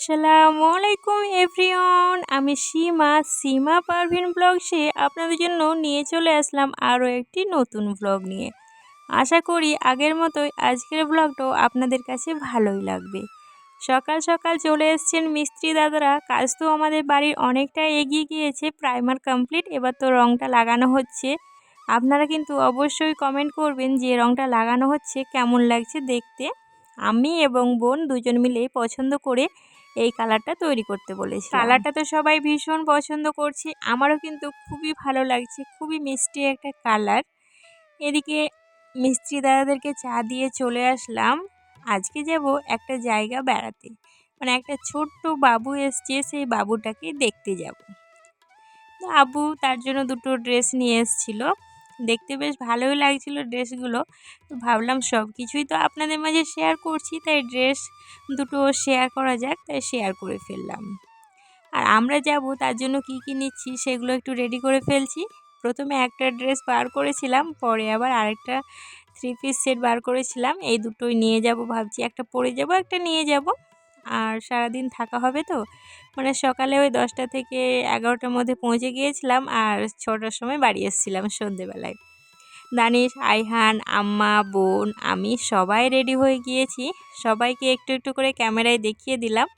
আসসালামু আলাইকুম এভরিওয়ান, আমি সীমা পারভিন ব্লগসে আপনাদের জন্য নিয়ে চলে আসলাম আরও একটি নতুন ব্লগ নিয়ে। আশা করি আগের মতোই আজকের ব্লগটাও আপনাদের কাছে ভালোই লাগবে। সকাল সকাল চলে এসেছেন মিস্ত্রি দাদারা। কাজ তো আমাদের বাড়ির অনেকটা এগিয়ে গিয়েছে, প্রাইমার কমপ্লিট, এবার তো রঙটা লাগানো হচ্ছে। আপনারা কিন্তু অবশ্যই কমেন্ট করবেন যে রঙটা লাগানো হচ্ছে কেমন লাগছে দেখতে। আমি এবং বোন দুজন মিলেই পছন্দ করে এই কালারটা তৈরি করতে বলেছি। কালারটা তো সবাই ভীষণ পছন্দ করছে, আমারও কিন্তু খুবই ভালো লাগছে, খুবই মিষ্টি একটা কালার। এদিকে মিস্ত্রি দাদাদেরকে চা দিয়ে চলে আসলাম। আজকে যাব একটা জায়গা বেড়াতে, মানে একটা ছোট্ট বাবু এসছে, সেই বাবুটাকে দেখতে যাব। তো আব্বু তার জন্য দুটো ড্রেস নিয়ে এসেছিল, দেখতে বেশ ভালোই লাগছিল ড্রেসগুলো। তো ভাবলাম সব কিছুই তো আপনাদের মাঝে শেয়ার করছি, তাই ড্রেস দুটো শেয়ার করা যাক, তাই শেয়ার করে ফেললাম। আর আমরা যাব তার জন্য কি কি নিচ্ছি সেগুলো একটু রেডি করে ফেলছি। প্রথমে একটা ড্রেস বার করেছিলাম, পরে আবার আরেকটা 3 পিস সেট বার করেছিলাম। এই দুটোই নিয়ে যাব ভাবছি, একটা পরে যাব একটা নিয়ে যাব। আর সারাদিন থাকা হবে তো, মানে সকালে ওই 10টা থেকে 11টার মধ্যে পৌঁছে গিয়েছিলাম, আর 6টার সময় বাড়ি এসেছিলাম সন্ধেবেলায়। দানিশ, আইহান, আম্মা, বোন, আমি সবাই রেডি হয়ে গিয়েছি। সবাইকে একটু একটু করে ক্যামেরায় দেখিয়ে দিলাম।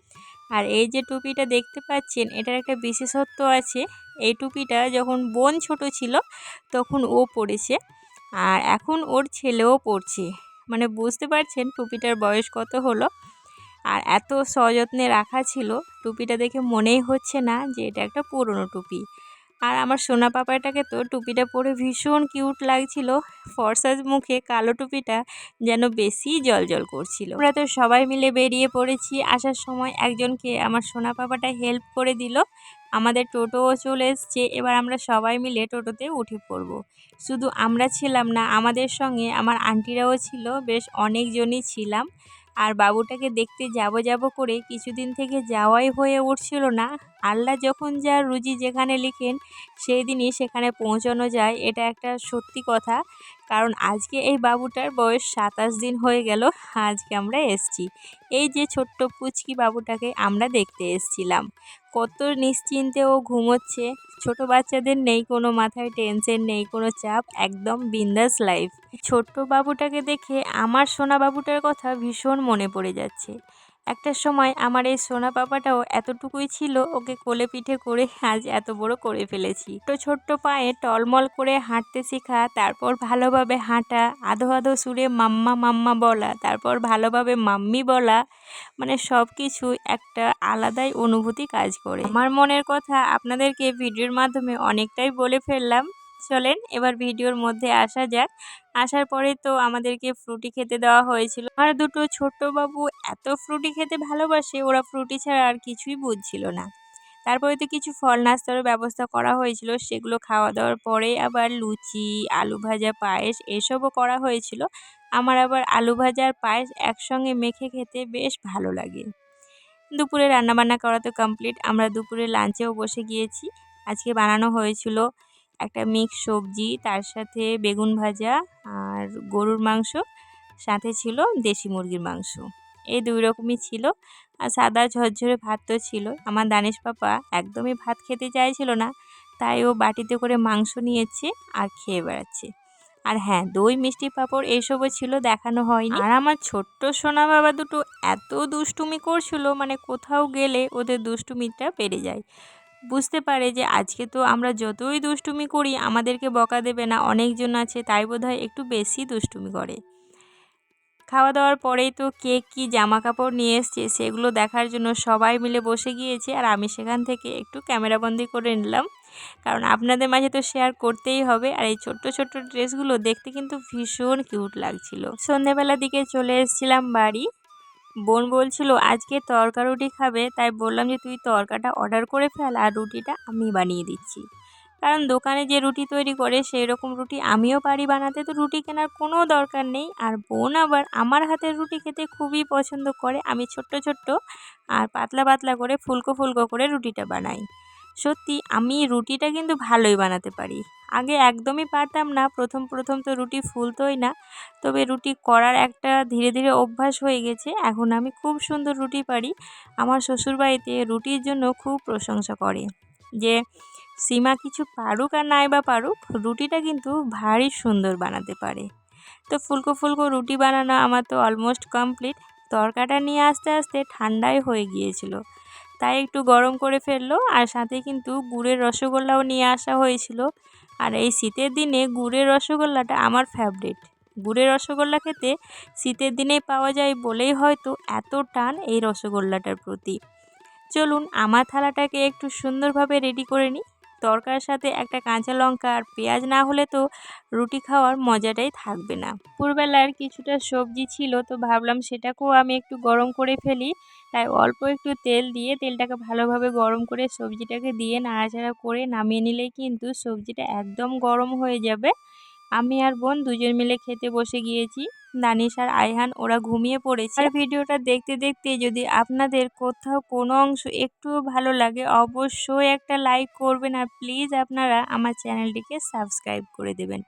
আর এই যে টুপিটা দেখতে পাচ্ছেন, এটার একটা বিশেষত্ব আছে। এই টুপিটা যখন বোন ছোট ছিল তখন ও পরেছে, আর এখন ওর ছেলেও পরছে। মানে বুঝতে পারছেন টুপিটার বয়স কত হলো। আর এত সযত্নে রাখা ছিল, টুপিটা দেখে মনেই হচ্ছে না যে এটা একটা পুরনো টুপি। আর আমার সোনা পাপাটাকে তো টুপিটা পরে ভীষণ কিউট লাগছিল। ফর্সা মুখে কালো টুপিটা যেন বেশি জ্বলজ্বল করছিল। আমরা তো সবাই মিলে বেরিয়ে পড়েছি। আসার সময় একজনকে আমার সোনা পাপাটা হেল্প করে দিল। আমাদের টোটোও চলে এসছে, এবার আমরা সবাই মিলে টোটোতে উঠে পড়ব। শুধু আমরা ছিলাম না, আমাদের সঙ্গে আমার আন্টিরাও ছিল, বেশ অনেকজনই ছিলাম। আর বাবুটাকে দেখতে যাব করে কিছুদিন থেকে যাওয়াই হয়ে উঠছিল না। আল্লাহ যখন যা রুজি যেখানে লিখেন সেই দিনই সেখানে পৌঁছানো যায়, এটা একটা সত্যি কথা। কারণ আজকে এই বাবুটার বয়স 27 দিন হয়ে গেল, আজকে আমরা এসছি। এই যে ছোট্ট পুচকি বাবুটাকে আমরা দেখতে এসছিলাম। কত নিশ্চিন্তে ও ঘুমোচ্ছে। ছোট বাচ্চাদের নেই কোনো মাথায় টেনশন, নেই কোনো চাপ, একদম বিন্দাস লাইফ। ছোট্ট বাবুটাকে দেখে আমার সোনা বাবুটার কথা ভীষণ মনে পড়ে যাচ্ছে। একটা সময় আমার এই সোনা পাপাটাও এতটুকুই ছিল, ওকে কোলে পিঠে করে আজ এত বড় করে ফেলেছি। তো ছোট্ট পায়ে টলমল করে হাঁটতে শেখা, তারপর ভালোভাবে হাঁটা, আধো আধো সুরে মাম্মা মাম্মা বলা, তারপর ভালোভাবে মাম্মি বলা, মানে সব কিছু একটা আলাদাই অনুভূতি কাজ করে। আমার মনের কথা আপনাদেরকে ভিডিওর মাধ্যমে অনেকটাই বলে ফেললাম। চলেন এবার ভিডিওর মধ্যে আসা যাক। আসার পরে তো আমাদেরকে ফ্রুটি খেতে দেওয়া হয়েছিল। আর দুটো ছোট্ট বাবু এত ফ্রুটি খেতে ভালোবাসে, ওরা ফ্রুটি ছাড়া আর কিছুই বুঝছিল না। তারপরে তো কিছু ফল নাস্তারও ব্যবস্থা করা হয়েছিল, সেগুলো খাওয়া দাওয়ার পরে আবার লুচি, আলু ভাজা, পায়েস এসবও করা হয়েছিল। আমার আবার আলু ভাজা আর পায়েস একসঙ্গে মেখে খেতে বেশ ভালো লাগে। দুপুরে রান্নাবান্না করা তো কমপ্লিট, আমরা দুপুরে লাঞ্চেও বসে গিয়েছি। আজকে বানানো হয়েছিল একটা মিক্স সবজি, তার সাথে বেগুন ভাজা আর গরুর মাংস, সাথে ছিল দেশি মুরগির মাংস। এই 2 রকমই ছিল। আর সাদা ঝরঝরে ভাত তো ছিল। আমার দানিশ পাপা একদমই ভাত খেতে চাইছিল না, তাই ও বাটিতে করে মাংস নিয়েছে আর খেয়ে বেড়াচ্ছে। আর হ্যাঁ, দই, মিষ্টি, পাঁপড় এইসবও ছিল, দেখানো হয়নি। আর আমার ছোট্ট সোনা বাবা দুটো এত দুষ্টুমি করছিল, মানে কোথাও গেলে ওদের দুষ্টুমিটা বেড়ে যায়। বুঝতে পারে যে আজকে তো আমরা যতই দুষ্টুমি করি আমাদেরকে বকা দেবে না, অনেকজন আছে, তাই বোধহয় একটু বেশি দুষ্টুমি করে। খাওয়া দাওয়ার পরেই তো কে কী জামা কাপড় নিয়ে এসছে সেগুলো দেখার জন্য সবাই মিলে বসে গিয়েছে, আর আমি সেখান থেকে একটু ক্যামেরাবন্দি করে নিলাম, কারণ আপনাদের মাঝে তো শেয়ার করতেই হবে। আর এই ছোট্ট ছোট্ট ড্রেসগুলো দেখতে কিন্তু ভীষণ কিউট লাগছিল। সন্ধেবেলার দিকে চলে এসেছিলাম বাড়ি। বোন বলছিল আজকে তড়কা রুটি খাবে, তাই বললাম যে তুই তড়কাটা অর্ডার করে ফেল আর রুটিটা আমি বানিয়ে দিচ্ছি। কারণ দোকানে যে রুটি তৈরি করে সেই রকম রুটি আমিও পারি বানাতে, তো রুটি কেনার কোনো দরকার নেই। আর বোন আবার আমার হাতের রুটি খেতে খুবই পছন্দ করে। আমি ছোট্ট ছোট্ট আর পাতলা পাতলা করে ফুলকো ফুলকো করে রুটিটা বানাই। সত্যি আমি রুটিটা কিন্তু ভালোই বানাতে পারি। আগে একদমই পারতাম না, প্রথম তো রুটি ফুলতোই না। তবে রুটি করার একটা ধীরে ধীরে অভ্যাস হয়ে গেছে, এখন আমি খুব সুন্দর রুটি পারি। আমার শ্বশুরবাড়িতে রুটির জন্য খুব প্রশংসা করে যে সীমা কিছু পারুক আর নাই বা পারুক, রুটিটা কিন্তু ভারী সুন্দর বানাতে পারে। তো ফুলকো ফুলকো রুটি বানানো আমার তো অলমোস্ট কমপ্লিট। তরকাটা নিয়ে আস্তে আস্তে ঠান্ডাই হয়ে গিয়েছিল, তাই একটু গরম করে ফেললো। আর সাথে কিন্তু গুড়ের রসগোল্লাও নিয়ে আসা হয়েছিল। আর এই শীতের দিনে গুড়ের রসগোল্লাটা আমার ফেভারিট। গুড়ের রসগোল্লা খেতে শীতের দিনেই পাওয়া যায় বলেই হয়তো এত টান এই রসগোল্লাটার প্রতি। চলুন আমার থালাটাকে একটু সুন্দরভাবে রেডি করে নিই। তরকার সাথে একটা কাঁচা লঙ্কা আর পেঁয়াজ না হলে তো রুটি খাওয়ার মজাটাই থাকবে না। দুপুরবেলার কিছুটা সবজি ছিল, তো ভাবলাম সেটাকেও আমি একটু গরম করে ফেলি। তাই অল্প একটু তেল দিয়ে তেলটাকে ভালোভাবে গরম করে সবজিটাকে দিয়ে নাড়াচাড়া করে নামিয়ে নিলেই কিন্তু সবজিটা একদম গরম হয়ে যাবে। আমি আর বোন দুজন মিলে খেতে বসে গিয়েছি। দানিশ আর আয়হান ওরা ঘুমিয়ে পড়েছে। আর ভিডিওটা দেখতে দেখতে যদি আপনাদের কোথাও কোনো অংশ একটুও ভালো লাগে অবশ্যই একটা লাইক করবেন, আর প্লিজ আপনারা আমার চ্যানেলটিকে সাবস্ক্রাইব করে দেবেন।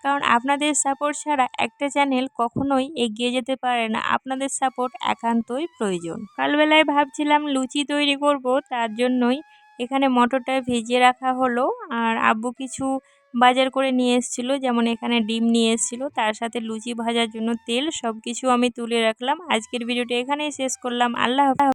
কারণ আপনাদের সাপোর্ট ছাড়া একটা চ্যানেল কখনোই এগিয়ে যেতে পারে না, আপনাদের সাপোর্ট একান্তই প্রয়োজন। সকালবেলায় ভাবছিলাম লুচি তৈরি করব, তার জন্যই এখানে মটরটা ভিজিয়ে রাখা হলো। আর আব্বু কিছু বাজার করে নিয়ে এসেছিলো, যেমন এখানে ডিম নিয়ে এসেছিলো, তার সাথে লুচি ভাজার জন্য তেল, সব কিছু আমি তুলে রাখলাম। আজকের ভিডিওটা এখানেই শেষ করলাম। আল্লাহ হাফেজ।